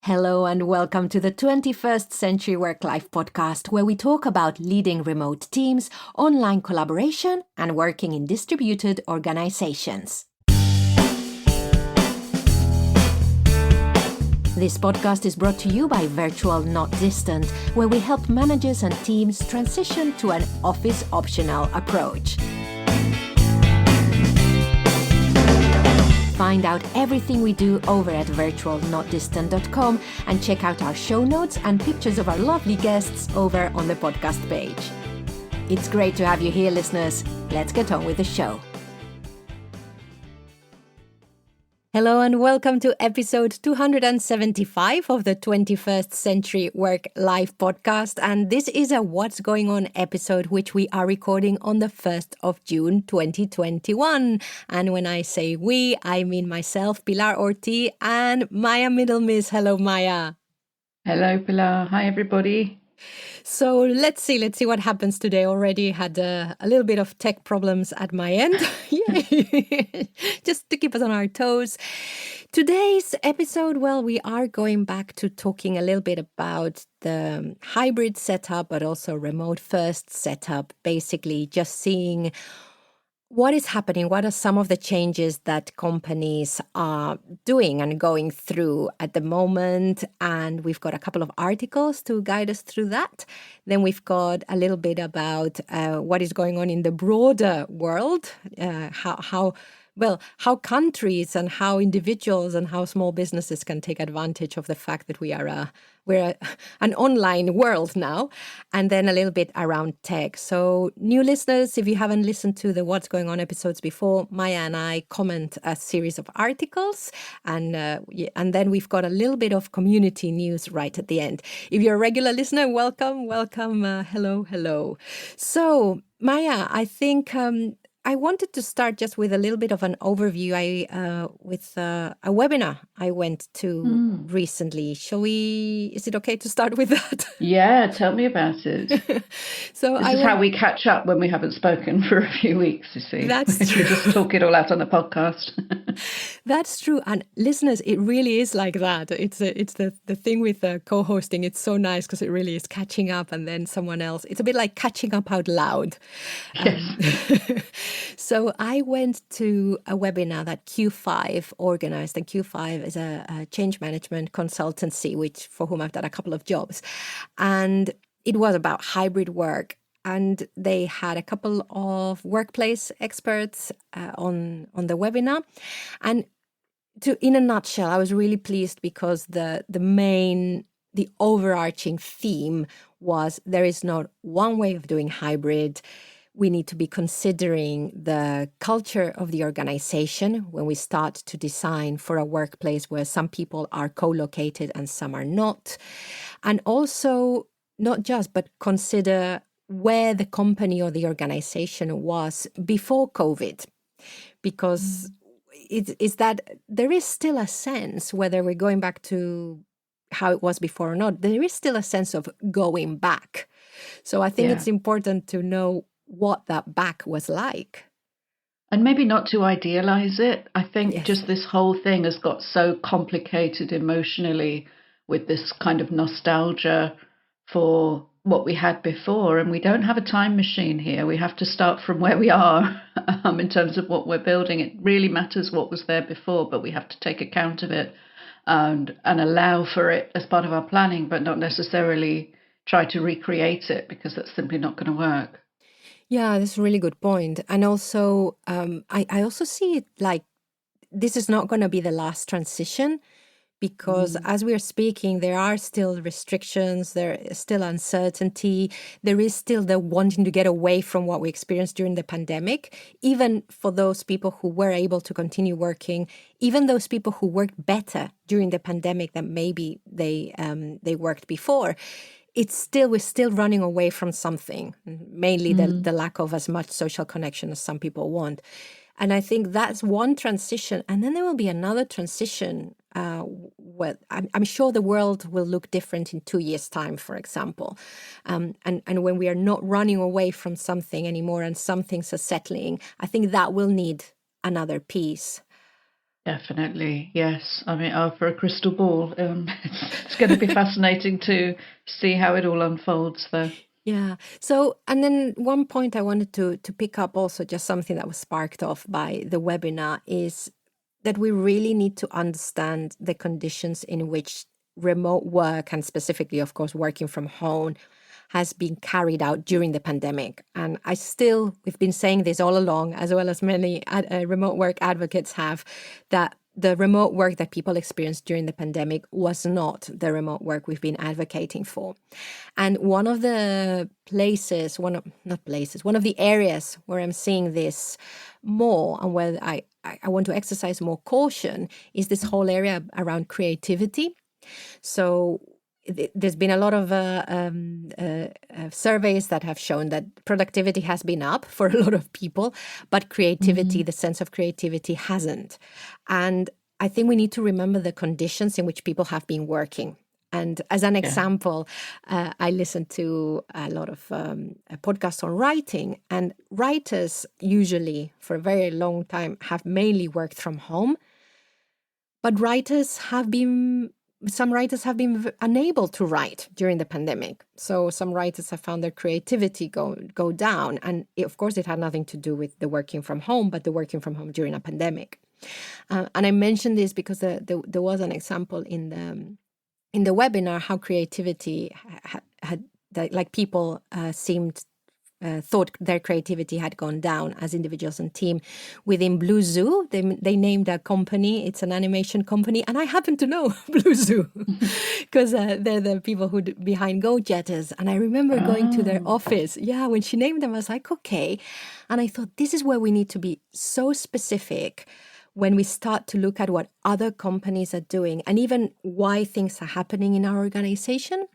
Hello and welcome to the 21st Century Work-Life podcast, where we talk about leading remote teams, online collaboration, and working in distributed organizations. This podcast is brought to you by Virtual Not Distant, where we help managers and teams transition to an office-optional approach. Find out everything we do over at virtualnotdistant.com and check out our show notes and pictures of our lovely guests over on the podcast page. It's great to have you here, listeners. Let's get on with the show. Hello and welcome to episode 275 of the 21st Century Work-Life podcast. And this is a What's Going On episode, which we are recording on the 1st of June 2021. And when I say we, I mean myself, Pilar Orti, and Maya Middlemiss. Hello, Maya. Hello, Pilar. Hi, everybody. So let's see what happens today. Already had a little bit of tech problems at my end. Yay! Just to keep us on our toes. Today's episode, well, we are going back to talking a little bit about the hybrid setup, but also remote first setup. Basically, just seeing what is happening, what are some of the changes that companies are doing and going through at the moment. And we've got a couple of articles to guide us through that. Then we've got a little bit about what is going on in the broader world, how countries and how individuals and how small businesses can take advantage of the fact that we're an online world now, and then a little bit around tech. So new listeners, if you haven't listened to the What's Going On episodes before, Maya and I comment a series of articles, and then we've got a little bit of community news right at the end. If you're a regular listener, welcome, hello. So Maya, I think I wanted to start just with a little bit of an overview. With a webinar I went to recently. Is it okay to start with that? Yeah, tell me about it. This is how we catch up when we haven't spoken for a few weeks, you see. That's true. We just talk it all out on the podcast. That's true. And listeners, it really is like that. It's the thing with co-hosting. It's so nice because it really is catching up and then someone else. It's a bit like catching up out loud. Yes. So I went to a webinar that Q5 organized, and Q5 is a change management consultancy, for whom I've done a couple of jobs. And it was about hybrid work. And they had a couple of workplace experts on the webinar. And in a nutshell, I was really pleased because the overarching theme was there is not one way of doing hybrid. We need to be considering the culture of the organization when we start to design for a workplace where some people are co-located and some are not. And also, not just, but consider where the company or the organization was before COVID. Because is that there is still a sense, whether we're going back to how it was before or not, there is still a sense of going back. So I think it's important to know what that back was like. And maybe not to idealize it. I think just this whole thing has got so complicated emotionally with this kind of nostalgia for what we had before. And we don't have a time machine here. We have to start from where we are in terms of what we're building. It really matters what was there before, but we have to take account of it and allow for it as part of our planning, but not necessarily try to recreate it, because that's simply not going to work. Yeah, that's a really good point. And also, I also see it like this is not going to be the last transition, because as we are speaking, there are still restrictions, there is still uncertainty, there is still the wanting to get away from what we experienced during the pandemic, even for those people who were able to continue working, even those people who worked better during the pandemic than maybe they worked before. We're still running away from something, mainly the lack of as much social connection as some people want. And I think that's one transition. And then there will be another transition where I'm sure the world will look different in 2 years' time, for example. And when we are not running away from something anymore and some things are settling, I think that will need another piece. Definitely, yes. I mean, for a crystal ball, It's going to be fascinating to see how it all unfolds, though. Yeah. So, and then one point I wanted to pick up also, just something that was sparked off by the webinar, is that we really need to understand the conditions in which remote work, and specifically, of course, working from home, has been carried out during the pandemic. And we've been saying this all along, as well as many remote work advocates have, that the remote work that people experienced during the pandemic was not the remote work we've been advocating for. And one of the places, one of the areas where I'm seeing this more, and where I want to exercise more caution, is this whole area around creativity. So there's been a lot of surveys that have shown that productivity has been up for a lot of people, but creativity, the sense of creativity, hasn't. And I think we need to remember the conditions in which people have been working. And as an example, I listen to a lot of podcasts on writing, and writers usually for a very long time have mainly worked from home, but some writers have been unable to write during the pandemic. So some writers have found their creativity go down. And of course, it had nothing to do with the working from home, but the working from home during a pandemic. And I mentioned this because there was an example in the webinar how creativity had like people thought their creativity had gone down as individuals and team within Blue Zoo. They named a company. It's an animation company, and I happen to know Blue Zoo because they're the people who behind Go Jetters. And I remember going to their office. Yeah, when she named them, I was like, okay. And I thought, this is where we need to be so specific when we start to look at what other companies are doing, and even why things are happening in our organization.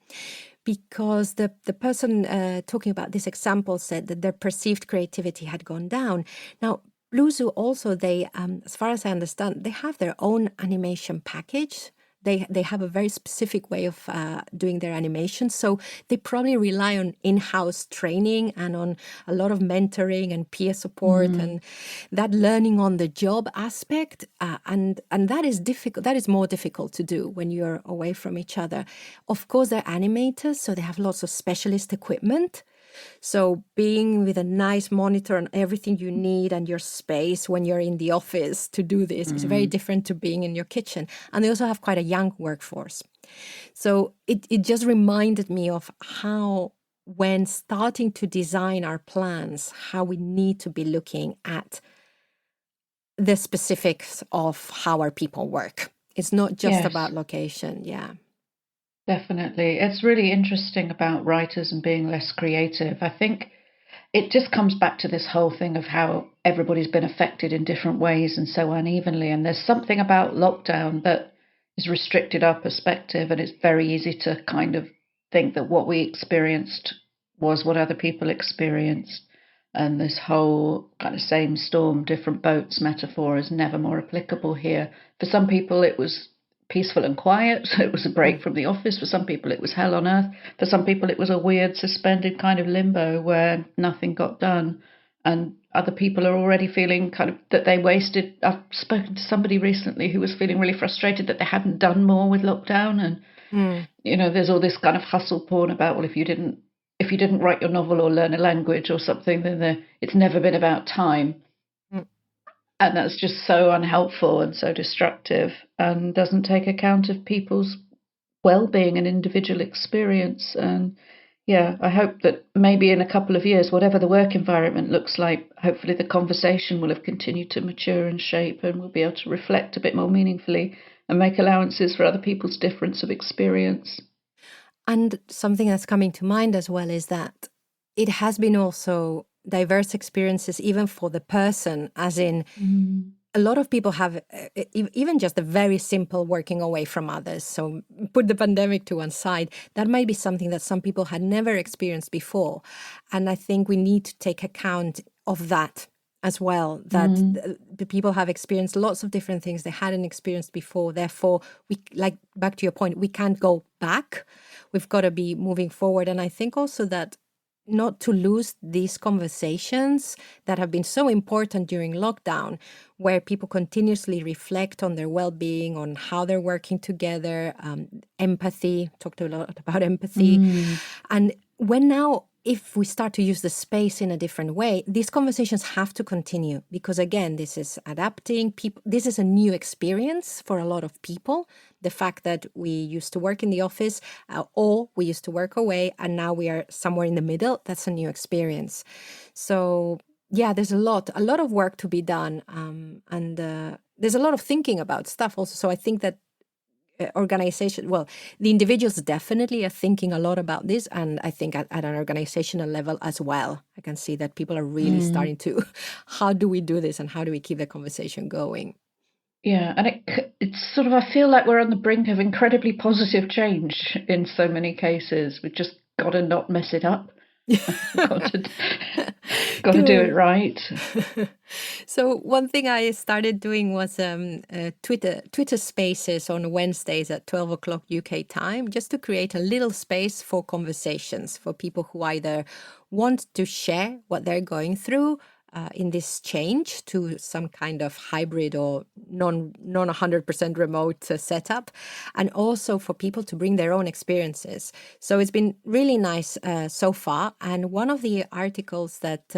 Because the person talking about this example said that their perceived creativity had gone down. Now, Blue Zoo also, they, as far as I understand, they have their own animation package. They have a very specific way of doing their animation. So they probably rely on in-house training and on a lot of mentoring and peer support and that learning on the job aspect. And that is difficult. That is more difficult to do when you're away from each other. Of course, they're animators, so they have lots of specialist equipment. So being with a nice monitor and everything you need and your space when you're in the office to do this is very different to being in your kitchen. And they also have quite a young workforce. So it just reminded me of how, when starting to design our plans, how we need to be looking at the specifics of how our people work. It's not just about location. Yeah. Definitely. It's really interesting about writers and being less creative. I think it just comes back to this whole thing of how everybody's been affected in different ways and so unevenly. And there's something about lockdown that has restricted our perspective. And it's very easy to kind of think that what we experienced was what other people experienced. And this whole kind of same storm, different boats metaphor is never more applicable here. For some people, it was peaceful and quiet. So it was a break from the office. For some people, it was hell on earth. For some people, it was a weird suspended kind of limbo where nothing got done. And other people are already feeling kind of that they wasted. I've spoken to somebody recently who was feeling really frustrated that they hadn't done more with lockdown. And, you know, there's all this kind of hustle porn about, well, if you didn't write your novel or learn a language or something, then it's never been about time. And that's just so unhelpful and so destructive and doesn't take account of people's well-being and individual experience. And yeah, I hope that maybe in a couple of years, whatever the work environment looks like, hopefully the conversation will have continued to mature and shape, and we'll be able to reflect a bit more meaningfully and make allowances for other people's difference of experience. And something that's coming to mind as well is that it has been also diverse experiences, even for the person, as in a lot of people have even just a very simple working away from others. So put the pandemic to one side. That might be something that some people had never experienced before. And I think we need to take account of that as well, that the people have experienced lots of different things they hadn't experienced before. Therefore, we, like, back to your point, we can't go back. We've got to be moving forward. And I think also that not to lose these conversations that have been so important during lockdown, where people continuously reflect on their well-being, on how they're working together, empathy, talked a lot about empathy. And when now, if we start to use the space in a different way, these conversations have to continue, because again, this is adapting people. This is a new experience for a lot of people. The fact that we used to work in the office or we used to work away and now we are somewhere in the middle, that's a new experience. So yeah, there's a lot of work to be done. And there's a lot of thinking about stuff also. So I think that organization, well, the individuals definitely are thinking a lot about this, and I think at an organizational level as well, I can see that people are really starting to, how do we do this and how do we keep the conversation going? Yeah, and it's sort of, I feel like we're on the brink of incredibly positive change in so many cases. We've just got to not mess it up. got to do it right. So one thing I started doing was Twitter Spaces on Wednesdays at 12 o'clock UK time, just to create a little space for conversations for people who either want to share what they're going through in this change to some kind of hybrid or non 100% remote setup, and also for people to bring their own experiences. So it's been really nice so far. And one of the articles that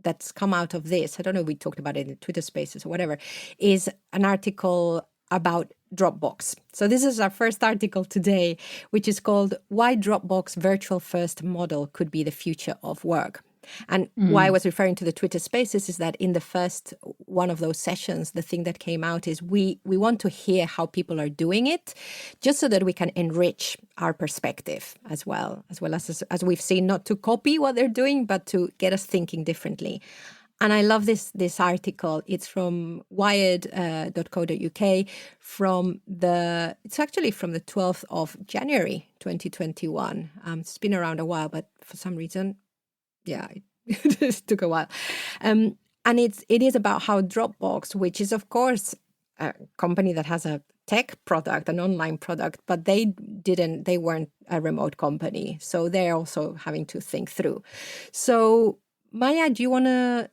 that's come out of this, I don't know if we talked about it in Twitter Spaces or whatever, is an article about Dropbox. So this is our first article today, which is called Why Dropbox Virtual First Model Could Be the Future of Work. And why I was referring to the Twitter Spaces is that in the first one of those sessions, the thing that came out is we want to hear how people are doing it, just so that we can enrich our perspective as well as we've seen, not to copy what they're doing, but to get us thinking differently. And I love this article. It's from wired.co.uk it's actually from the 12th of January, 2021. It's been around a while, but for some reason, yeah, it just took a while. And it is about how Dropbox, which is of course a company that has a tech product, an online product, but they weren't a remote company. So they're also having to think through. So Maya, do you want to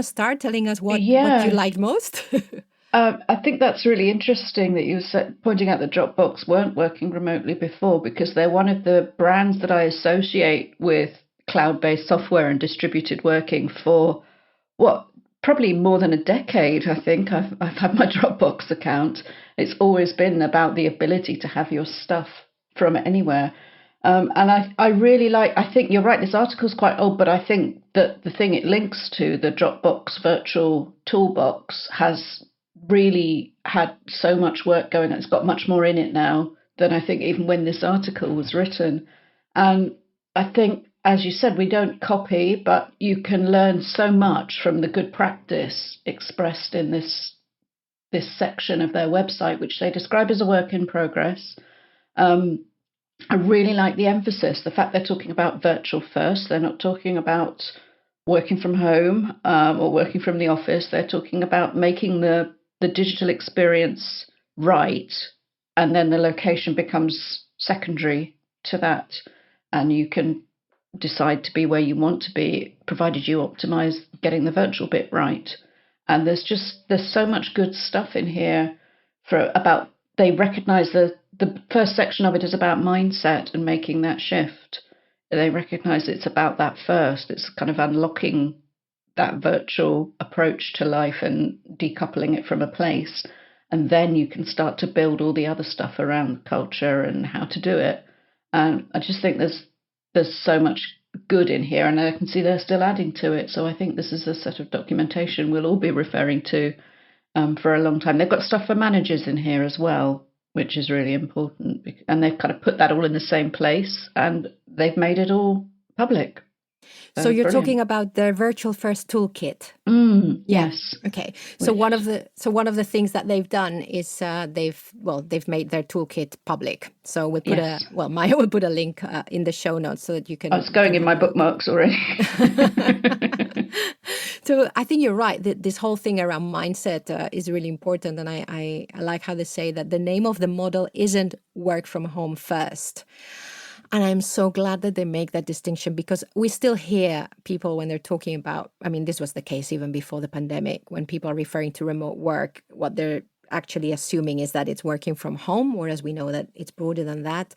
start telling us what you liked most? I think that's really interesting that you were pointing out that Dropbox weren't working remotely before, because they're one of the brands that I associate with cloud-based software and distributed working for probably more than a decade. I think I've had my Dropbox account. It's always been about the ability to have your stuff from anywhere. And I really I think you're right, this article's quite old, but I think that the thing it links to, the Dropbox Virtual Toolbox, has really had so much work going on. It's got much more in it now than I think even when this article was written. And I think, as you said, we don't copy, but you can learn so much from the good practice expressed in this section of their website, which they describe as a work in progress. I really like the emphasis, the fact they're talking about virtual first. They're not talking about working from home or working from the office. They're talking about making the digital experience right, and then the location becomes secondary to that. And you can decide to be where you want to be, provided you optimize getting the virtual bit right. And there's so much good stuff in here they recognize the first section of it is about mindset and making that shift. They recognize it's about that first. It's kind of unlocking that virtual approach to life and decoupling it from a place. And then you can start to build all the other stuff around culture and how to do it. And I just think there's so much good in here, and I can see they're still adding to it. So I think this is a set of documentation we'll all be referring to for a long time. They've got stuff for managers in here as well, which is really important. And they've kind of put that all in the same place, and they've made it all public. So you're talking about the Virtual First Toolkit. Yes. Okay. So one of the things that they've done is they've made their toolkit public. So we'll put Maya will put a link in the show notes so that you can. Oh, it's going in my bookmarks already. So I think you're right. This whole thing around mindset is really important, and I like how they say that the name of the model isn't work from home first. And I'm so glad that they make that distinction, because we still hear people when they're talking about, I mean, this was the case even before the pandemic, when people are referring to remote work, what they're actually assuming is that it's working from home, whereas we know that it's broader than that.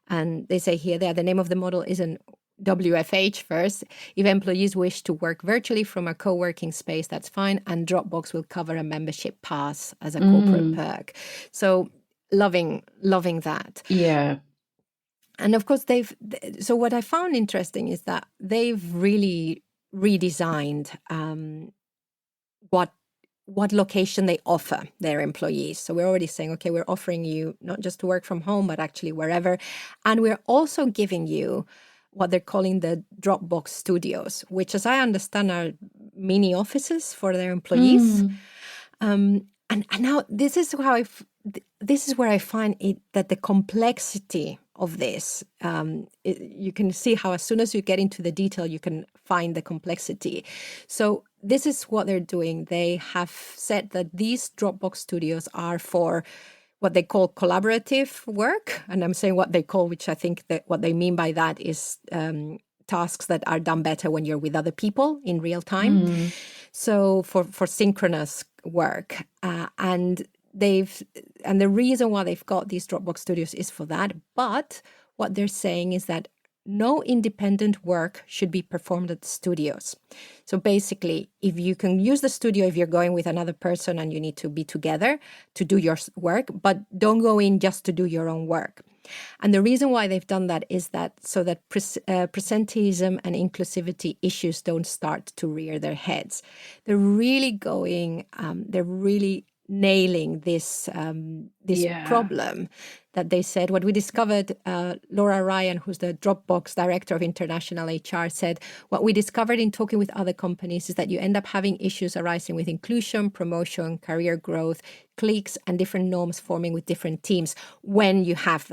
And they say here that the name of the model isn't WFH first. If employees wish to work virtually from a co-working space, that's fine. And Dropbox will cover a membership pass as a corporate perk. So loving that. Yeah. And of course, so what I found interesting is that they've really redesigned what location they offer their employees. So we're already saying, okay, we're offering you not just to work from home, but actually wherever. And we're also giving you what they're calling the Dropbox studios, which, as I understand, are mini offices for their employees. And now this is where I find it that the complexity of this, you can see how as soon as you get into the detail, you can find the complexity. So this is what they're doing. They have said that these Dropbox studios are for what they call collaborative work. And I'm saying what they call, which I think that what they mean by that is tasks that are done better when you're with other people in real time. So for synchronous work. And the reason why they've got these Dropbox studios is for that. But what they're saying is that no independent work should be performed at the studios. So basically, if you can use the studio if you're going with another person and you need to be together to do your work, but don't go in just to do your own work. And the reason why they've done that is that so that presenteeism and inclusivity issues don't start to rear their heads. They're really nailing this problem that they said. What we discovered, Laura Ryan, who's the Dropbox Director of International HR, said, what we discovered in talking with other companies is that you end up having issues arising with inclusion, promotion, career growth, cliques, and different norms forming with different teams when you have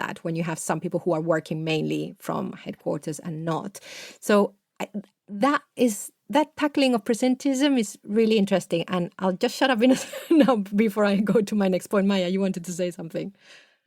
some people who are working mainly from headquarters and not. So that tackling of presentism is really interesting. And I'll just shut up now before I go to my next point. Maya, you wanted to say something?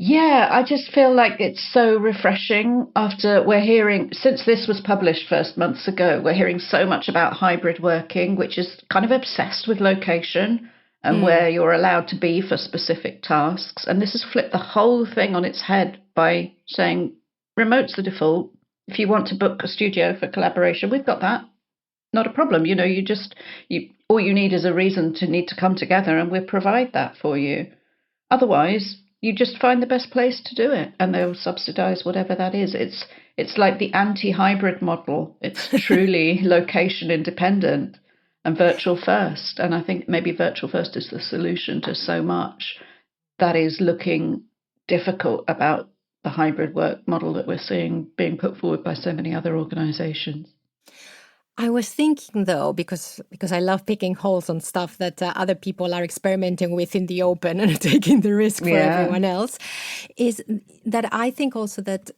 Yeah, I just feel like it's so refreshing after we're hearing, since this was published first months ago, we're hearing so much about hybrid working, which is kind of obsessed with location and where you're allowed to be for specific tasks. And this has flipped the whole thing on its head by saying remote's the default. If you want to book a studio for collaboration, we've got that. Not a problem. You know, all you need is a reason to need to come together, and we'll provide that for you. Otherwise, you just find the best place to do it, and they'll subsidize whatever that is. It's like the anti-hybrid model. It's truly location independent and virtual first. And I think maybe virtual first is the solution to so much that is looking difficult about the hybrid work model that we're seeing being put forward by so many other organizations. I was thinking, though, because I love picking holes on stuff that other people are experimenting with in the open and taking the risk for everyone else, is that I think also that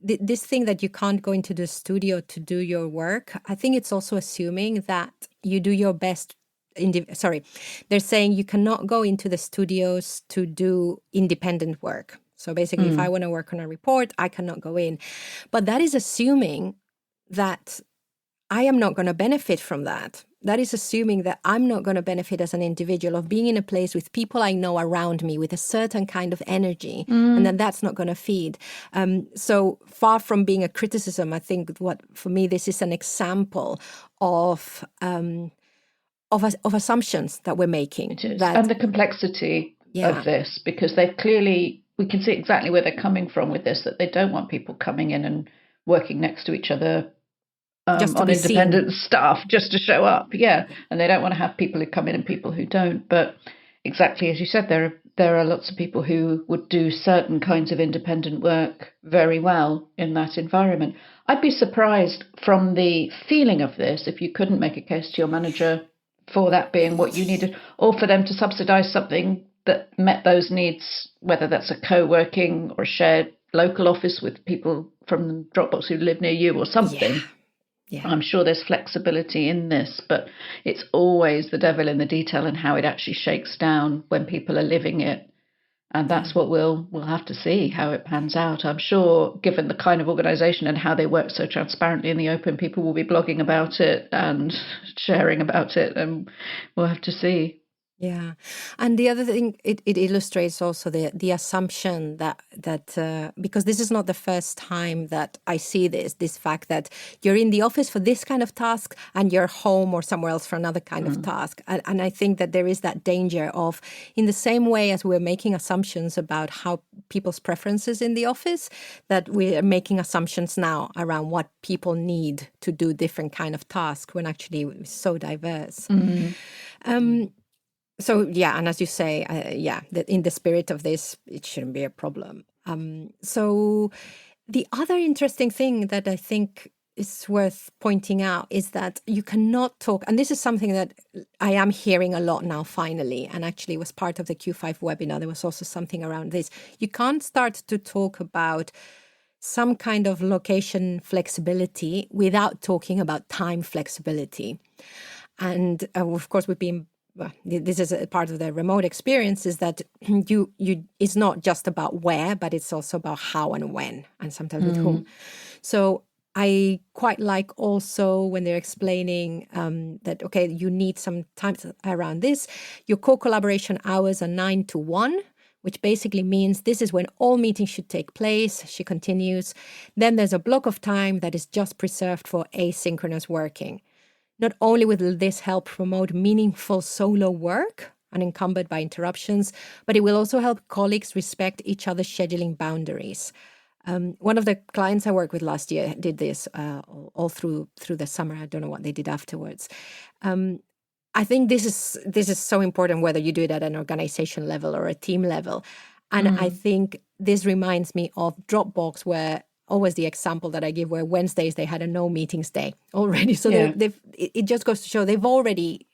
this thing that you can't go into the studio to do your work, I think it's also assuming that you do your best. They're saying you cannot go into the studios to do independent work. So basically, if I want to work on a report, I cannot go in. But that is assuming that I am not going to benefit from that. That is assuming that I'm not going to benefit as an individual of being in a place with people I know around me with a certain kind of energy, and then that's not going to feed. So far from being a criticism, I think for me, this is an example of assumptions that we're making. It is. And the complexity of this, because we can see exactly where they're coming from with this, that they don't want people coming in and working next to each other on independent staff just to show up. Yeah. And they don't want to have people who come in and people who don't. But exactly as you said, there are lots of people who would do certain kinds of independent work very well in that environment. I'd be surprised from the feeling of this if you couldn't make a case to your manager for that being what you needed, or for them to subsidize something that met those needs, whether that's a co-working or a shared local office with people from Dropbox who live near you or something. Yeah. I'm sure there's flexibility in this, but it's always the devil in the detail and how it actually shakes down when people are living it. And that's what we'll have to see how it pans out. I'm sure, given the kind of organisation and how they work so transparently in the open, people will be blogging about it and sharing about it, and we'll have to see. Yeah, and the other thing, it illustrates also the assumption that because this is not the first time that I see this fact that you're in the office for this kind of task and you're home or somewhere else for another kind of task, and I think that there is that danger of, in the same way as we're making assumptions about how people's preferences in the office, that we are making assumptions now around what people need to do different kind of tasks when actually it's so diverse. So yeah, and as you say, that in the spirit of this, it shouldn't be a problem. So the other interesting thing that I think is worth pointing out is that you cannot talk, and this is something that I am hearing a lot now finally, and actually was part of the Q5 webinar. There was also something around this. You can't start to talk about some kind of location flexibility without talking about time flexibility. And of course, we've been this is a part of the remote experience, is that you it's not just about where, but it's also about how and when, and sometimes with whom. So I quite like also when they're explaining that, okay, you need some time around this. Your co-collaboration hours are 9 to 1, which basically means this is when all meetings should take place, she continues. Then there's a block of time that is just preserved for asynchronous working. Not only will this help promote meaningful solo work unencumbered by interruptions, but it will also help colleagues respect each other's scheduling boundaries. One of the clients I worked with last year did this all through the summer. I don't know what they did afterwards. I think this is so important, whether you do it at an organization level or a team level. And I think this reminds me of Dropbox, where always the example that I give, where Wednesdays they had a no meetings day already. So it just goes to show they've already,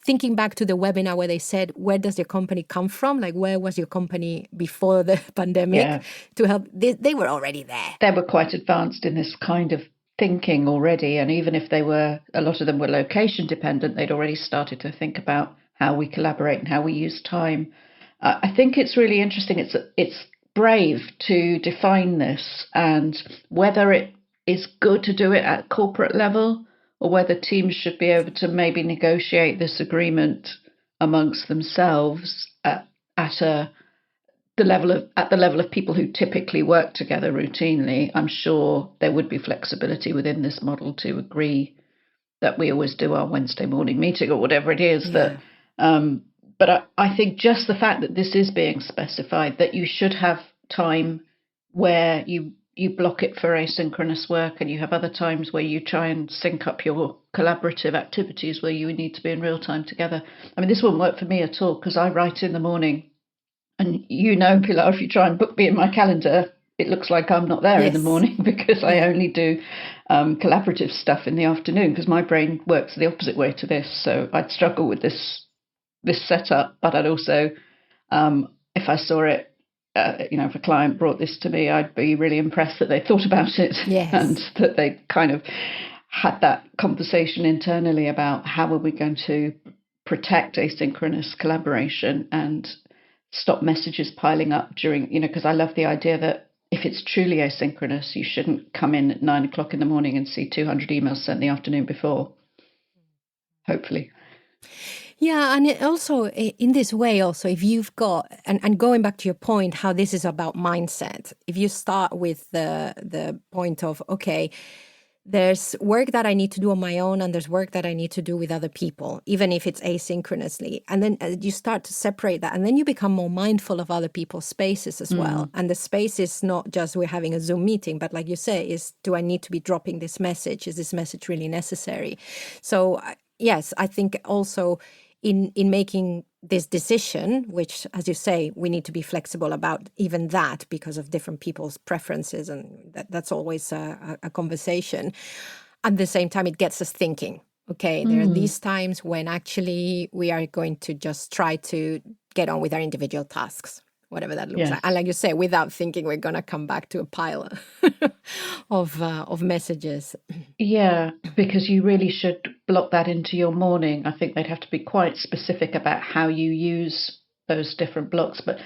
thinking back to the webinar where they said, where does your company come from? Like, where was your company before the pandemic to help? They were already there. They were quite advanced in this kind of thinking already. And even if a lot of them were location dependent, they'd already started to think about how we collaborate and how we use time. I think it's really interesting. It's brave to define this, and whether it is good to do it at corporate level or whether teams should be able to maybe negotiate this agreement amongst themselves at the level of people who typically work together routinely. I'm sure there would be flexibility within this model to agree that we always do our Wednesday morning meeting or whatever it is that but I think just the fact that this is being specified, that you should have time where you block it for asynchronous work, and you have other times where you try and sync up your collaborative activities where you need to be in real time together. I mean, this wouldn't work for me at all because I write in the morning, and Pilar, if you try and book me in my calendar, it looks like I'm not there in the morning because I only do collaborative stuff in the afternoon, because my brain works the opposite way to this. So I'd struggle with this setup, but I'd also, if I saw it, if a client brought this to me, I'd be really impressed that they thought about it and that they kind of had that conversation internally about how are we going to protect asynchronous collaboration and stop messages piling up during, because I love the idea that if it's truly asynchronous, you shouldn't come in at 9 o'clock in the morning and see 200 emails sent the afternoon before, hopefully. Yeah, and also in this way, also, if you've got, and going back to your point, how this is about mindset, if you start with the point of, okay, there's work that I need to do on my own and there's work that I need to do with other people, even if it's asynchronously. And then you start to separate that, and then you become more mindful of other people's spaces as well. And the space is not just we're having a Zoom meeting, but like you say, is do I need to be dropping this message? Is this message really necessary? So yes, I think also in making this decision, which, as you say, we need to be flexible about even that because of different people's preferences, and that's always a conversation. At the same time, it gets us thinking, okay, there are these times when actually we are going to just try to get on with our individual tasks, whatever that looks like. And like you say, without thinking, we're going to come back to a pile of messages. Yeah, because you really should block that into your morning. I think they'd have to be quite specific about how you use those different blocks. But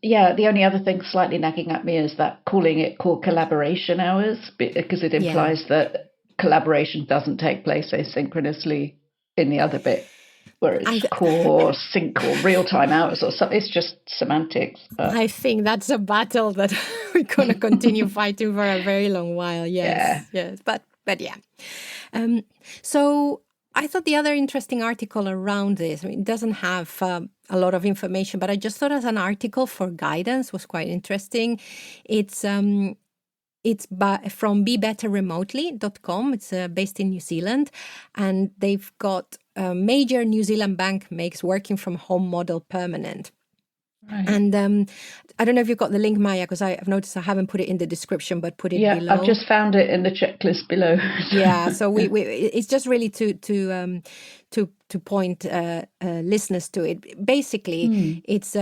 the only other thing slightly nagging at me is that calling it core collaboration hours, because it implies that collaboration doesn't take place asynchronously in the other bit, where it's core sync or real-time hours or something. It's just semantics. I think that's a battle that we're going to continue fighting for a very long while. Yes, yes. But yeah. So I thought the other interesting article around this, I mean, it doesn't have a lot of information, but I just thought as an article for guidance was quite interesting. It's from BeBetterRemotely.com. It's based in New Zealand, and they've got a major New Zealand bank makes working from home model permanent. Right. And I don't know if you've got the link, Maya, because I've noticed I haven't put it in the description, but put it below. Yeah, I've just found it in the checklist below. Yeah, so we it's just really to point listeners to it. Basically, it's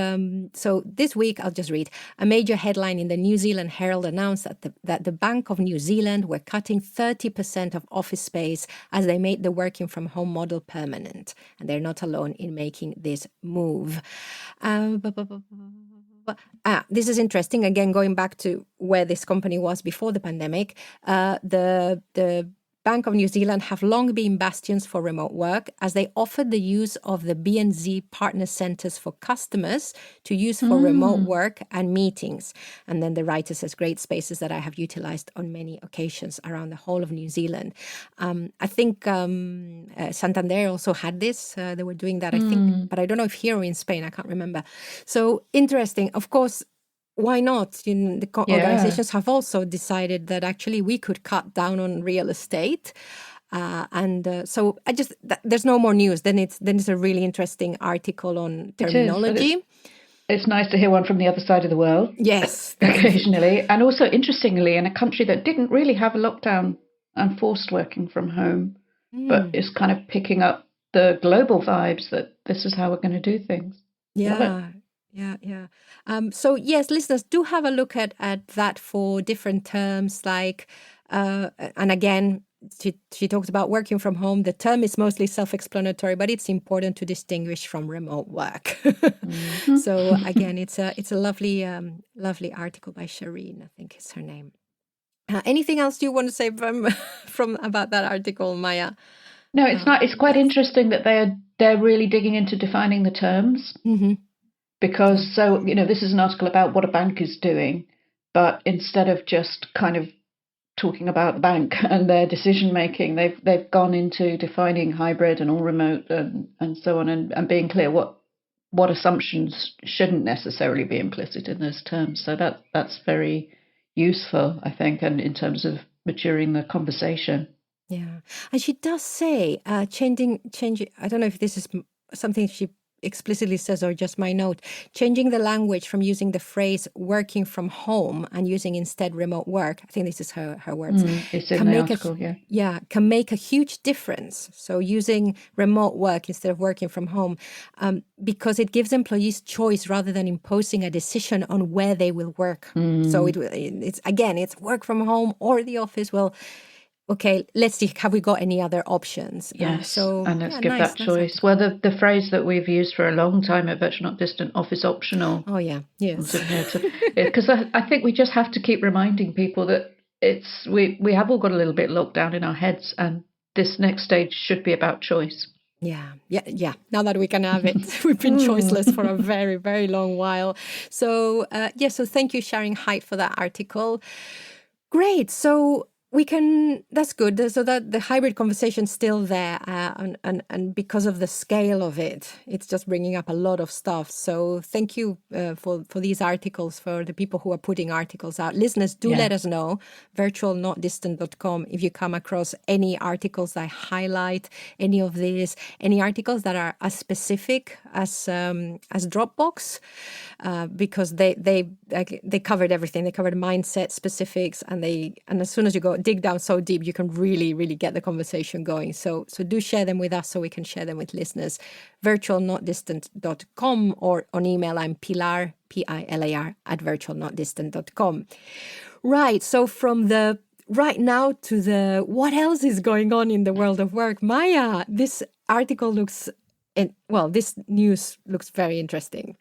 so this week I'll just read a major headline in the New Zealand Herald announced that the Bank of New Zealand were cutting 30% of office space as they made the working from home model permanent, and they're not alone in making this move. This is interesting. Again, going back to where this company was before the pandemic, the Bank of New Zealand have long been bastions for remote work, as they offered the use of the B&Z partner centres for customers to use for remote work and meetings. And then the writer says, great spaces that I have utilised on many occasions around the whole of New Zealand. I think Santander also had this. They were doing that, I think, but I don't know if here or in Spain, I can't remember. So interesting. Of course, why not? The organizations have also decided that actually we could cut down on real estate. So there's no more news. Then it's a really interesting article on terminology. It's nice to hear one from the other side of the world. Yes. Occasionally. And also, interestingly, in a country that didn't really have a lockdown and forced working from home, but is kind of picking up the global vibes that this is how we're going to do things. Yeah. Yeah. So yes, listeners, do have a look at that for different terms, like, and again, she talks about working from home. The term is mostly self-explanatory, but it's important to distinguish from remote work. So again, it's a lovely article by Shireen, I think is her name. Anything else you want to say from about that article, Maya? No, it's not. It's quite interesting that they're really digging into defining the terms. Mm-hmm. Because this is an article about what a bank is doing, but instead of just kind of talking about the bank and their decision making, they've gone into defining hybrid and all remote and so on, and being clear what assumptions shouldn't necessarily be implicit in those terms. So that's very useful, I think, and in terms of maturing the conversation. Yeah, and she does say changing. I don't know if this is something she explicitly says or just my note, changing the language from using the phrase working from home and using instead remote work. I think this is her words. It's in the article, can make a huge difference. So using remote work instead of working from home, because it gives employees choice rather than imposing a decision on where they will work. So it's work from home or the office. Well, okay, let's see, have we got any other options? Yes, and let's give that choice. Well, the phrase that we've used for a long time at Virtual Not Distant, office optional. Oh, yeah, yes. Because I think we just have to keep reminding people that we have all got a little bit locked down in our heads, and this next stage should be about choice. Yeah. Now that we can have it, we've been choiceless for a very, very long while. So, so thank you, Sharing Height, for that article. Great. So, that's good. So that the hybrid conversation is still there, and because of the scale of it, it's just bringing up a lot of stuff. So thank you for these articles, for the people who are putting articles out. Listeners, do let us know, virtualnotdistant.com, if you come across any articles that highlight any of these, any articles that are as specific as Dropbox, because they covered everything. They covered mindset specifics, and as soon as you dig down so deep, you can really, really get the conversation going. So do share them with us so we can share them with listeners. virtualnotdistant.com, or on email, I'm Pilar, Pilar, @virtualnotdistant.com. Right. So from the right now to the what else is going on in the world of work, Maya, this article this news looks very interesting.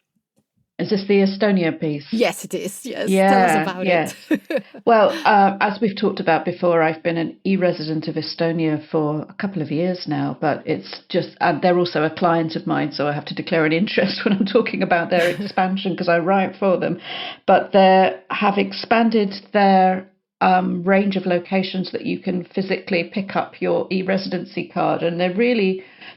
Is this the Estonia piece? Yes, it is. Yes, tell us Yeah, about yeah. it. Well, as we've talked about before, I've been an e-resident of Estonia for a couple of years now, but it's just, and they're also a client of mine, so I have to declare an interest when I'm talking about their expansion because I write for them. But they have expanded their range of locations that you can physically pick up your e-residency card, and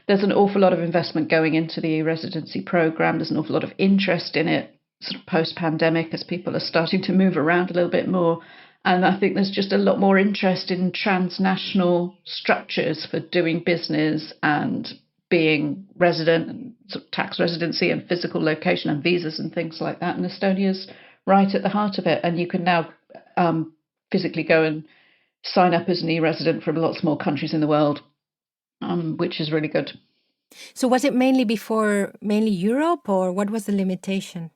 there's an awful lot of investment going into the e-residency program. There's an awful lot of interest in it sort of post-pandemic as people are starting to move around a little bit more. And I think there's just a lot more interest in transnational structures for doing business and being resident and sort of tax residency and physical location and visas and things like that. And Estonia's right at the heart of it. And you can now physically go and sign up as an e-resident from lots more countries in the world, which is really good. So was it mainly Europe, or what was the limitation?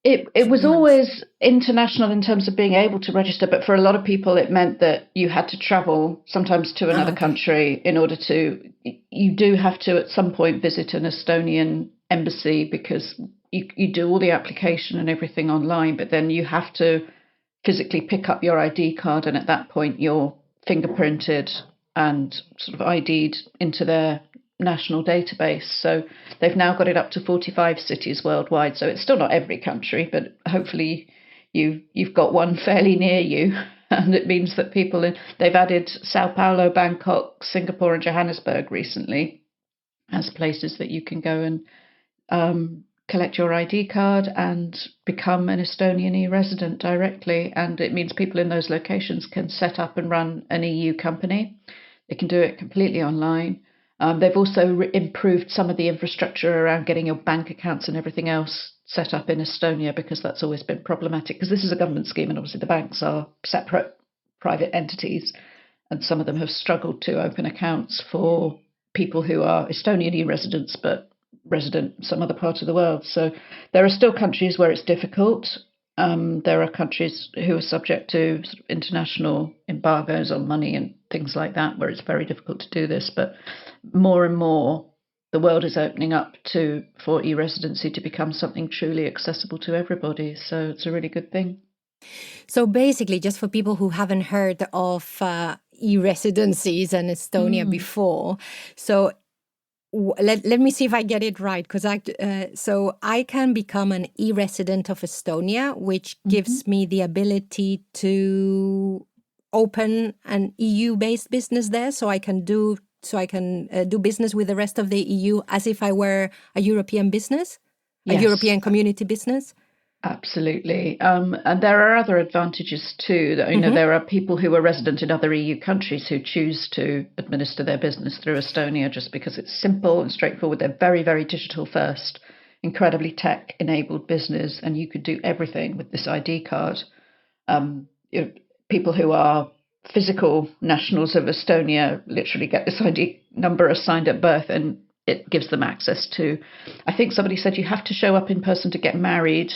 It was always international in terms of being able to register, but for a lot of people, it meant that you had to travel sometimes to another country in order to. You do have to at some point visit an Estonian embassy because you do all the application and everything online, but then you have to physically pick up your ID card, and at that point, you're fingerprinted and sort of ID'd into their national database. So they've now got it up to 45 cities worldwide. So it's still not every country, but hopefully you've got one fairly near you. And it means that they've added Sao Paulo, Bangkok, Singapore, and Johannesburg recently as places that you can go and collect your ID card and become an Estonian e-resident directly. And it means people in those locations can set up and run an EU company. They can do it completely online. They've also improved some of the infrastructure around getting your bank accounts and everything else set up in Estonia, because that's always been problematic, because this is a government scheme and obviously the banks are separate private entities, and some of them have struggled to open accounts for people who are Estonian e-residents but resident in some other part of the world. So there are still countries where it's difficult. There are countries who are subject to sort of international embargoes on money and things like that, where it's very difficult to do this. But more and more, the world is opening up for e-residency to become something truly accessible to everybody. So it's a really good thing. So basically, just for people who haven't heard of e-residencies in Estonia before, so let me see if I get it right, because so I can become an e-resident of Estonia, which gives me the ability to open an EU-based business there, so I can do business with the rest of the EU as if I were a European business, a European community business. Absolutely. And there are other advantages too. That, there are people who are resident in other EU countries who choose to administer their business through Estonia just because it's simple and straightforward. They're very, very digital first, incredibly tech-enabled business, and you could do everything with this ID card. People who are physical nationals of Estonia literally get this ID number assigned at birth, and it gives them access to, I think somebody said you have to show up in person to get married,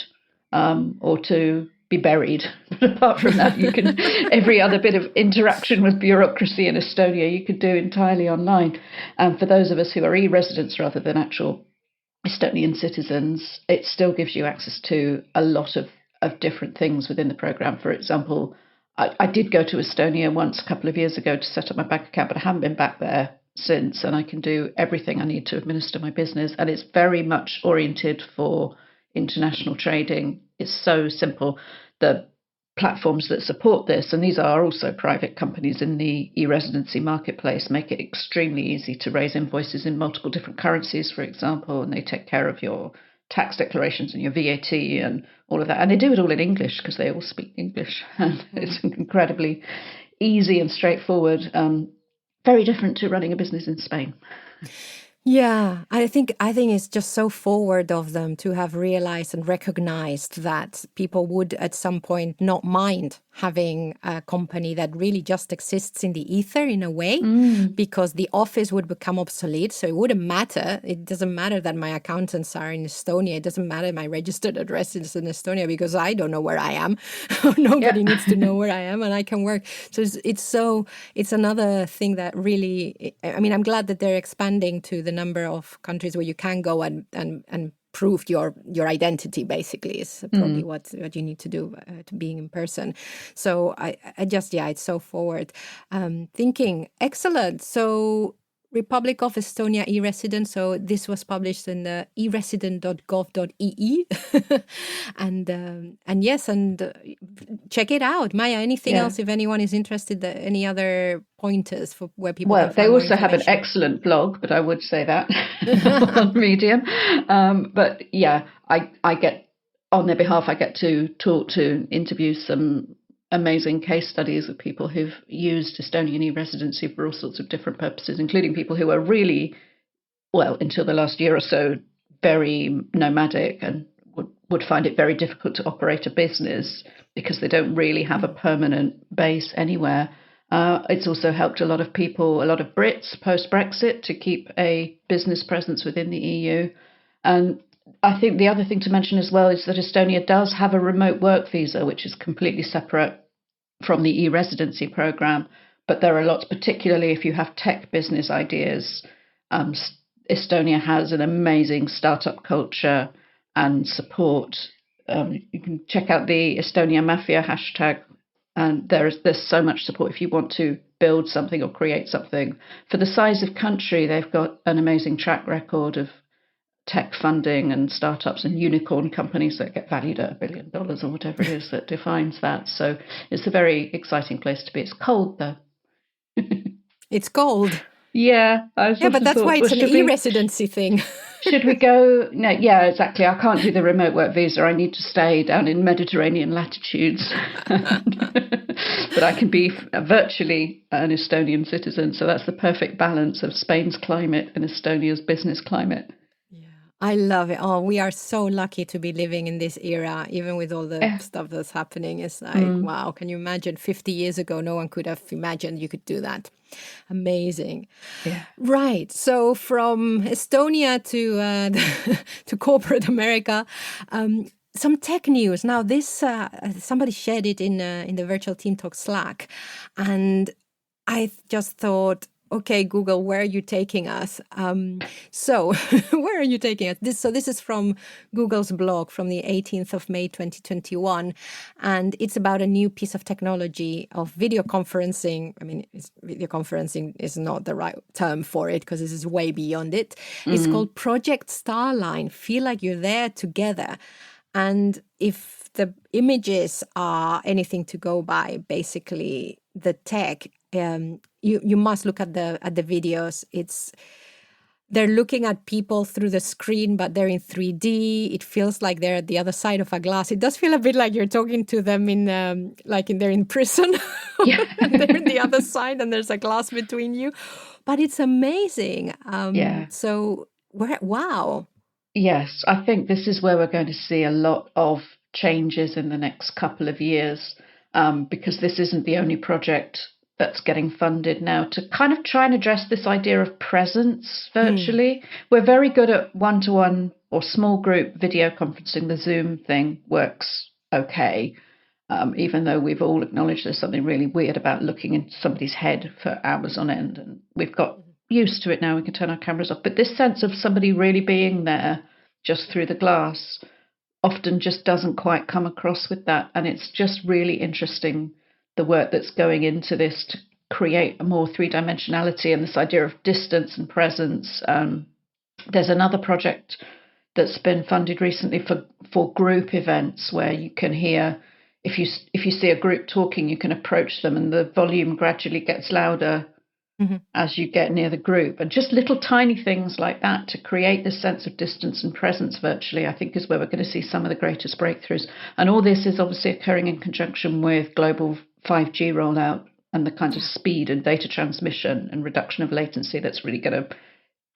or to be buried. Apart from that, you can every other bit of interaction with bureaucracy in Estonia you could do entirely online. And for those of us who are e-residents rather than actual Estonian citizens, it still gives you access to a lot of different things within the program. For example, I did go to Estonia once a couple of years ago to set up my bank account, but I haven't been back there since, and I can do everything I need to administer my business. And it's very much oriented for international trading. Is so simple. The platforms that support this, and these are also private companies in the e-residency marketplace, make it extremely easy to raise invoices in multiple different currencies, for example, and they take care of your tax declarations and your VAT and all of that. And they do it all in English because they all speak English. And it's incredibly easy and straightforward. Very different to running a business in Spain. Yeah, I think it's just so forward of them to have realized and recognized that people would at some point not mind having a company that really just exists in the ether in a way, because the office would become obsolete. So it wouldn't matter. It doesn't matter that my accountants are in Estonia. It doesn't matter my registered address is in Estonia, because I don't know where I am. Nobody needs to know where I am, and I can work. So it's another thing that really, I mean, I'm glad that they're expanding to the number of countries where you can go and proved your identity, basically, is probably what you need to do to being in person. So I just, it's so forward thinking. Excellent. So Republic of Estonia e-resident. So this was published in the eresident.gov.ee. and yes, check it out. Maya, anything else if anyone is interested, any other pointers for where people can find they more also have an excellent blog, but I would say that on Medium. But yeah, I get, on their behalf, I get to talk to, interview some amazing case studies of people who've used Estonian e-Residency for all sorts of different purposes, including people who are really, well, until the last year or so, very nomadic and would find it very difficult to operate a business because they don't really have a permanent base anywhere. It's also helped a lot of people, a lot of Brits post-Brexit, to keep a business presence within the EU. And I think the other thing to mention as well is that Estonia does have a remote work visa, which is completely separate from the e-residency program. But there are lots, particularly if you have tech business ideas. Estonia has an amazing startup culture and support. You can check out the Estonia Mafia hashtag. And there's so much support if you want to build something or create something. For the size of country, they've got an amazing track record of tech funding and startups and unicorn companies that get valued at $1 billion or whatever it is that defines that. So it's a very exciting place to be. It's cold, though. It's cold. Yeah. But that's why it's an e-residency thing. Should we go? No, yeah, exactly. I can't do the remote work visa. I need to stay down in Mediterranean latitudes. But I can be virtually an Estonian citizen. So that's the perfect balance of Spain's climate and Estonia's business climate. I love it. Oh, we are so lucky to be living in this era, even with all the stuff that's happening. It's like, wow, can you imagine 50 years ago, no one could have imagined you could do that. Amazing. Yeah. Right. So from Estonia to corporate America, some tech news. Now this, somebody shared it in the Virtual Team Talk Slack. And I just thought, okay, Google, where are you taking us? So where are you taking us? This is from Google's blog from the 18th of May, 2021. And it's about a new piece of technology of video conferencing. I mean, video conferencing is not the right term for it because this is way beyond it. It's called Project Starline. Feel like you're there together. And if the images are anything to go by, basically the tech, you must look at the videos. They're looking at people through the screen, but they're in 3D. It feels like they're at the other side of a glass. It does feel a bit like you're talking to them they're in prison. Yeah. They're in the other side and there's a glass between you. But it's amazing. So wow. Yes, I think this is where we're going to see a lot of changes in the next couple of years, because this isn't the only project that's getting funded now to kind of try and address this idea of presence virtually. We're very good at one-to-one or small group video conferencing. The Zoom thing works okay, even though we've all acknowledged there's something really weird about looking into somebody's head for hours on end. And we've got used to it now. We can turn our cameras off. But this sense of somebody really being there just through the glass often just doesn't quite come across with that. And it's just really interesting, the work that's going into this to create a more three-dimensionality and this idea of distance and presence. There's another project that's been funded recently for group events where you can hear, if you see a group talking, you can approach them and the volume gradually gets louder as you get near the group. And just little tiny things like that to create this sense of distance and presence virtually, I think is where we're going to see some of the greatest breakthroughs. And all this is obviously occurring in conjunction with global 5G rollout and the kinds of speed and data transmission and reduction of latency that's really going to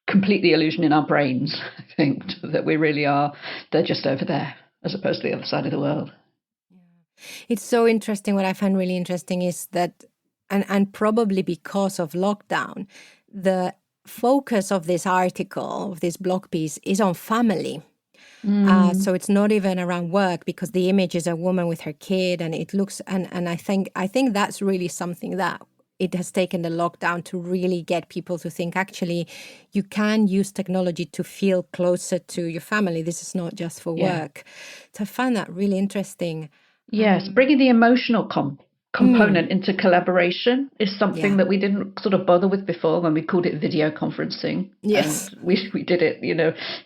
complete the illusion in our brains, I think, that we really are, they're just over there as opposed to the other side of the world. It's so interesting. What I find really interesting is that, and probably because of lockdown, the focus of this article, of this blog piece, is on family. So it's not even around work, because the image is a woman with her kid, and it looks, and I think that's really something that it has taken the lockdown to really get people to think, actually, you can use technology to feel closer to your family. This is not just for work. So I find that really interesting. Yes, bringing the emotional component into collaboration is something that we didn't sort of bother with before when we called it video conferencing. Yes. And we did it,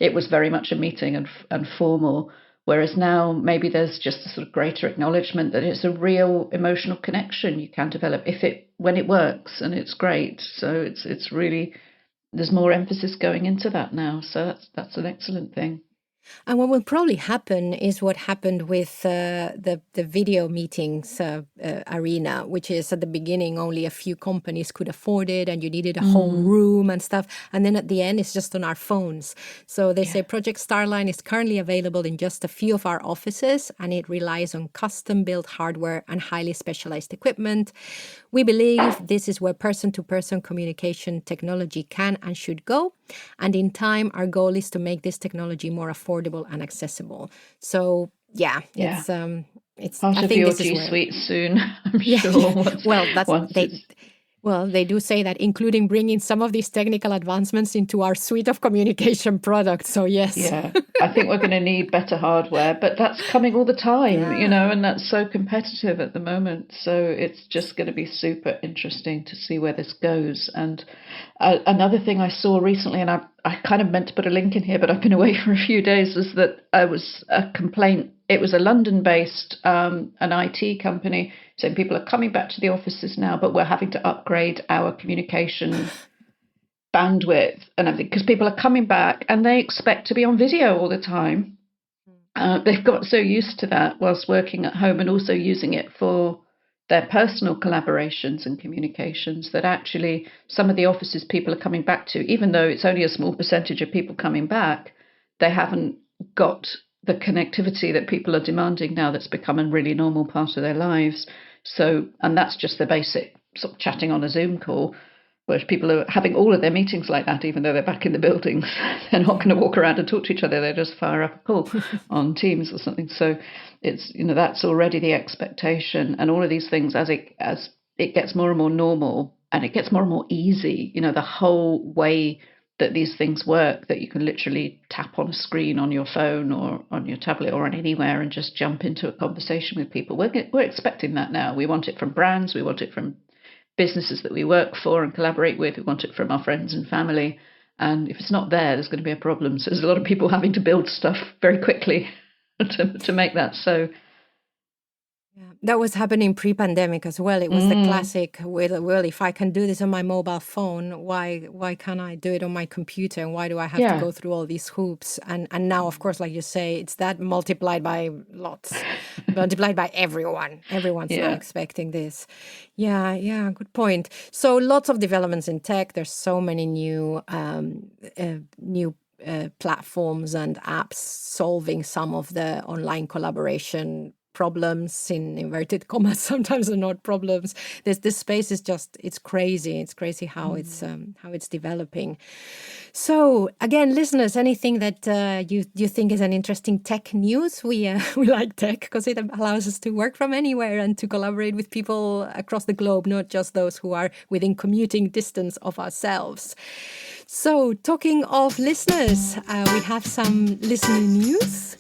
it was very much a meeting and formal. Whereas now maybe there's just a sort of greater acknowledgement that it's a real emotional connection you can develop when it works, and it's great. So it's really, there's more emphasis going into that now. So that's an excellent thing. And what will probably happen is what happened with the video meetings arena, which is at the beginning only a few companies could afford it, and you needed a whole room and stuff. And then at the end, it's just on our phones. So they say Project Starline is currently available in just a few of our offices, and it relies on custom-built hardware and highly specialized equipment. We believe this is where person-to-person communication technology can and should go. And in time, our goal is to make this technology more affordable and accessible. So it's part of your G Suite soon, I'm sure. Well, they do say that, including bringing some of these technical advancements into our suite of communication products. So yes. Yeah, I think we're going to need better hardware, but that's coming all the time, and that's so competitive at the moment. So it's just going to be super interesting to see where this goes. And another thing I saw recently, and I kind of meant to put a link in here, but I've been away for a few days, was that was a complaint. It was a London-based an IT company saying people are coming back to the offices now, but we're having to upgrade our communication bandwidth and everything because people are coming back and they expect to be on video all the time. They've got so used to that whilst working at home and also using it for their personal collaborations and communications that actually some of the offices people are coming back to, even though it's only a small percentage of people coming back, they haven't got the connectivity that people are demanding now that's become a really normal part of their lives. So, and that's just the basic sort of chatting on a Zoom call, whereas people are having all of their meetings like that, even though they're back in the buildings. They're not going to walk around and talk to each other. They just fire up a call on Teams or something. So it's, that's already the expectation. And all of these things, as it gets more and more normal and it gets more and more easy, the whole way that these things work, that you can literally tap on a screen on your phone or on your tablet or on anywhere and just jump into a conversation with people. We're expecting that now. We want it from brands. We want it from businesses that we work for and collaborate with. We want it from our friends and family. And if it's not there's going to be a problem. So there's a lot of people having to build stuff very quickly to make that so. That was happening pre-pandemic as well. It was the classic, well, if I can do this on my mobile phone, why can't I do it on my computer? And why do I have to go through all these hoops? And now, of course, like you say, it's that multiplied by lots, multiplied by everyone. Everyone's now expecting this. Yeah, good point. So lots of developments in tech. There's so many new platforms and apps solving some of the online collaboration problems, in inverted commas. Sometimes they're not problems. This space is just, it's crazy how it's developing. So again, listeners, anything that you think is an interesting tech news, we like tech because it allows us to work from anywhere and to collaborate with people across the globe, not just those who are within commuting distance of ourselves. So talking of listeners, we have some listener news.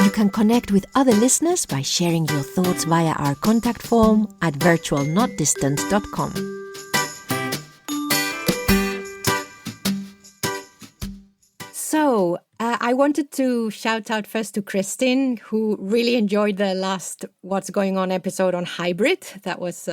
You can connect with other listeners by sharing your thoughts via our contact form at virtualnotdistant.com. So I wanted to shout out first to Kristin, who really enjoyed the last What's Going On episode on hybrid. That was,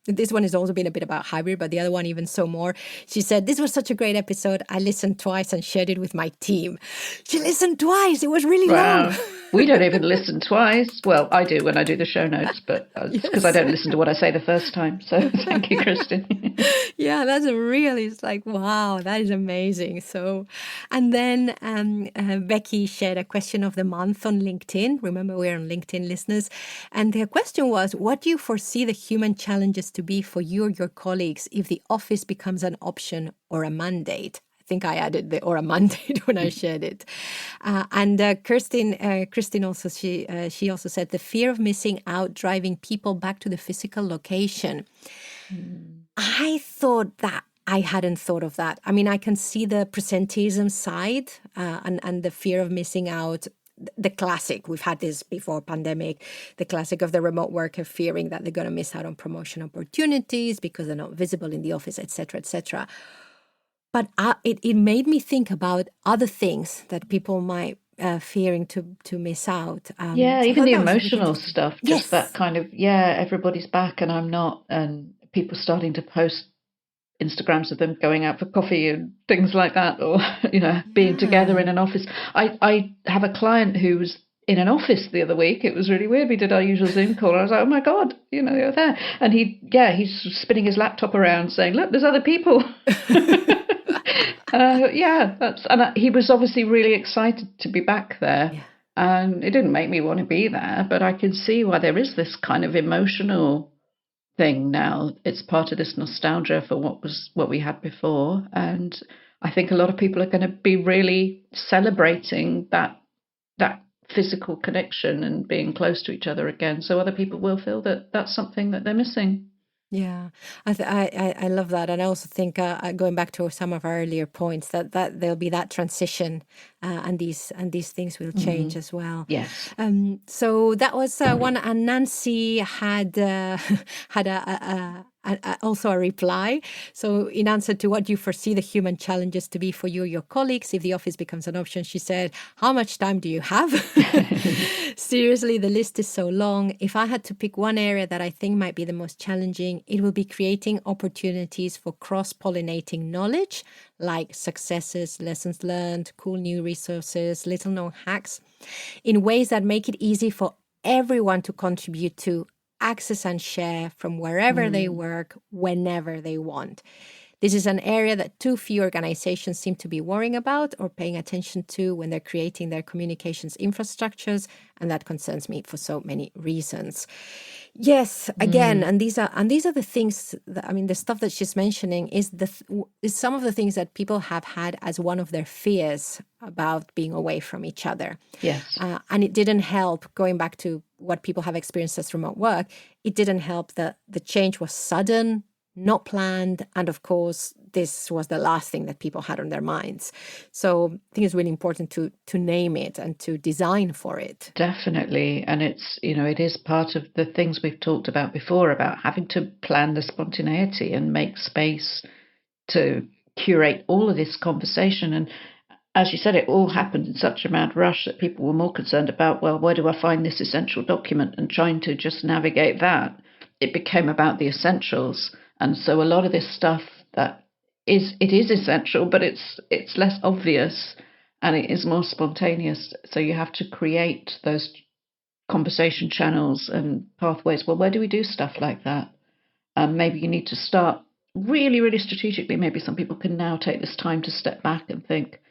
this one has also been a bit about hybrid, but the other one even so more. She said, this was such a great episode. I listened twice and shared it with my team. She listened twice. It was really long. We don't even listen twice. Well, I do when I do the show notes, but because I don't listen to what I say the first time. So thank you, Kristin. Yeah, that's it's like, wow, that is amazing. So, and then Becky shared a question of the month on LinkedIn. Remember, we're on LinkedIn, listeners. And the question was, what do you foresee the human challenges to be for you or your colleagues if the office becomes an option or a mandate? I think I added or a Monday when I shared it. And Kristin also, she also said the fear of missing out driving people back to the physical location. I thought that I hadn't thought of that. I mean, I can see the presenteeism side and the fear of missing out. The classic, we've had this before pandemic, the classic of the remote worker fearing that they're going to miss out on promotion opportunities because they're not visible in the office, etc., etc. But it made me think about other things that people might fearing to miss out. Yeah, So I even thought the that was really emotional interesting. stuff, just that Yes. kind of, yeah, everybody's back and I'm not, and people starting to post Instagrams of them going out for coffee and things like that, or being together in Yeah. an office. I have a client who was in an office the other week. It was really weird. We did our usual Zoom call. I was like, oh my god, you're there, and he's spinning his laptop around saying, look, there's other people. He was obviously really excited to be back there. Yeah. And it didn't make me want to be there, but I can see why there is this kind of emotional thing now. It's part of this nostalgia for what we had before, and I think a lot of people are going to be really celebrating that physical connection and being close to each other again. So other people will feel that that's something that they're missing. Yeah, I love that, and I also think going back to some of our earlier points that there'll be that transition, and these things will change as well. Yes. So that was one, and Nancy had had also a reply. So in answer to what do you foresee the human challenges to be for you or your colleagues if the office becomes an option, she said, "How much time do you have?" Seriously, the list is so long. If I had to pick one area that I think might be the most challenging, it will be creating opportunities for cross-pollinating knowledge, like successes, lessons learned, cool new resources, little-known hacks, in ways that make it easy for everyone to contribute to, access and share from wherever they work, whenever they want. This is an area that too few organizations seem to be worrying about or paying attention to when they're creating their communications infrastructures, and that concerns me for so many reasons. Yes, again, and these are the things that, I mean, the stuff that she's mentioning is some of the things that people have had as one of their fears about being away from each other. Yes. And it didn't help, going back to what people have experienced as remote work, it didn't help that the change was sudden, not planned, and of course, this was the last thing that people had on their minds. So I think it's really important to name it and to design for it. Definitely. And it's, it is part of the things we've talked about before about having to plan the spontaneity and make space to curate all of this conversation. And as you said, it all happened in such a mad rush that people were more concerned about, well, where do I find this essential document, and trying to just navigate that. It became about the essentials. And so a lot of this stuff that is essential, but it's less obvious and it is more spontaneous. So you have to create those conversation channels and pathways. Well, where do we do stuff like that? Maybe you need to start really, really strategically. Maybe some people can now take this time to step back and think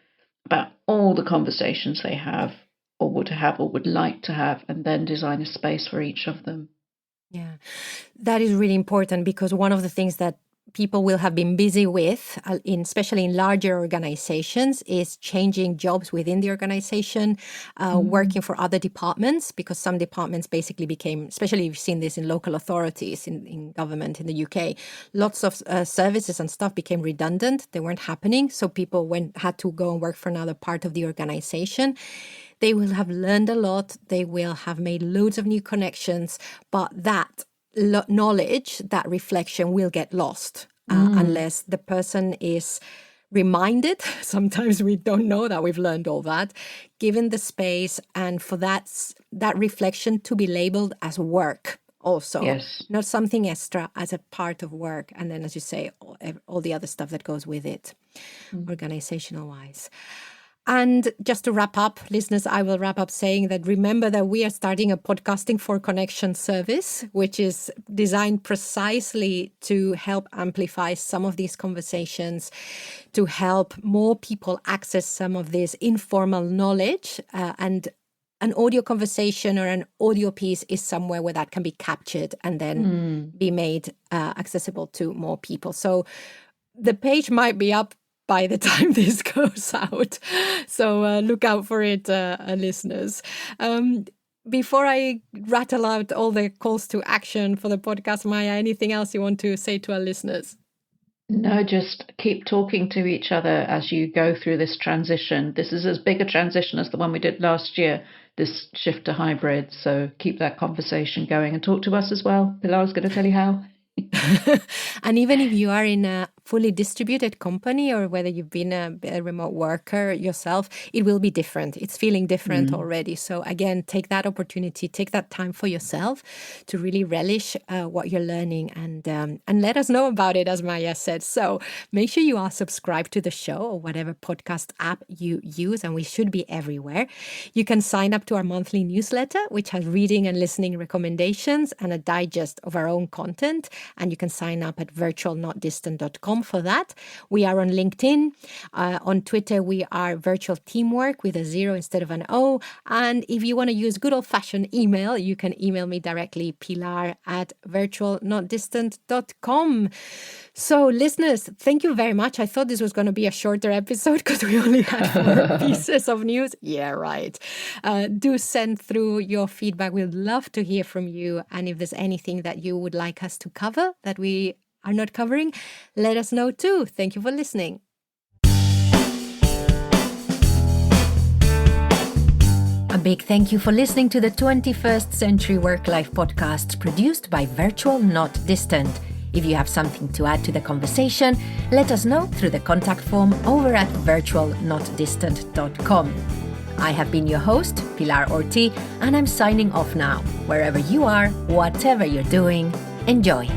about all the conversations they have or would like to have, and then design a space for each of them. Yeah, that is really important, because one of the things that people will have been busy with, especially in larger organizations, is changing jobs within the organization, working for other departments, because some departments basically became, especially you've seen this in local authorities, in government in the UK, lots of services and stuff became redundant. They weren't happening. So people had to go and work for another part of the organization. They will have learned a lot. They will have made loads of new connections, but that knowledge, that reflection will get lost unless the person is reminded. Sometimes we don't know that we've learned all that, given the space, and for that reflection to be labeled as work also. Yes. Not something extra, as a part of work. And then, as you say, all the other stuff that goes with it, organizational wise. And just to wrap up, listeners, I will wrap up saying that remember that we are starting a podcasting for connection service, which is designed precisely to help amplify some of these conversations, to help more people access some of this informal knowledge. And an audio conversation or an audio piece is somewhere where that can be captured and then be made accessible to more people. So the page might be up by the time this goes out. So look out for it, listeners. Before I rattle out all the calls to action for the podcast, Maya, anything else you want to say to our listeners? No, just keep talking to each other as you go through this transition. This is as big a transition as the one we did last year, this shift to hybrid. So keep that conversation going and talk to us as well. Pilar's going to tell you how. And even if you are in a fully distributed company or whether you've been a remote worker yourself, it will be different. It's feeling different already. So again, take that opportunity, take that time for yourself to really relish what you're learning and let us know about it, as Maya said. So make sure you are subscribed to the show or whatever podcast app you use, and we should be everywhere. You can sign up to our monthly newsletter, which has reading and listening recommendations and a digest of our own content. And you can sign up at virtualnotdistant.com for that. We are on LinkedIn. On Twitter, we are Virtual Teamwork with a 0 instead of an O. And if you want to use good old-fashioned email, you can email me directly, pilar@virtualnotdistant.com. So listeners, thank you very much. I thought this was going to be a shorter episode because we only had 4 pieces of news. Yeah, right. Do send through your feedback. We'd love to hear from you. And if there's anything that you would like us to cover that we are not covering, let us know too. Thank you for listening. A big thank you for listening to the 21st Century Work-Life podcast produced by Virtual Not Distant. If you have something to add to the conversation, let us know through the contact form over at virtualnotdistant.com. I have been your host, Pilar Orti, and I'm signing off now. Wherever you are, whatever you're doing, enjoy.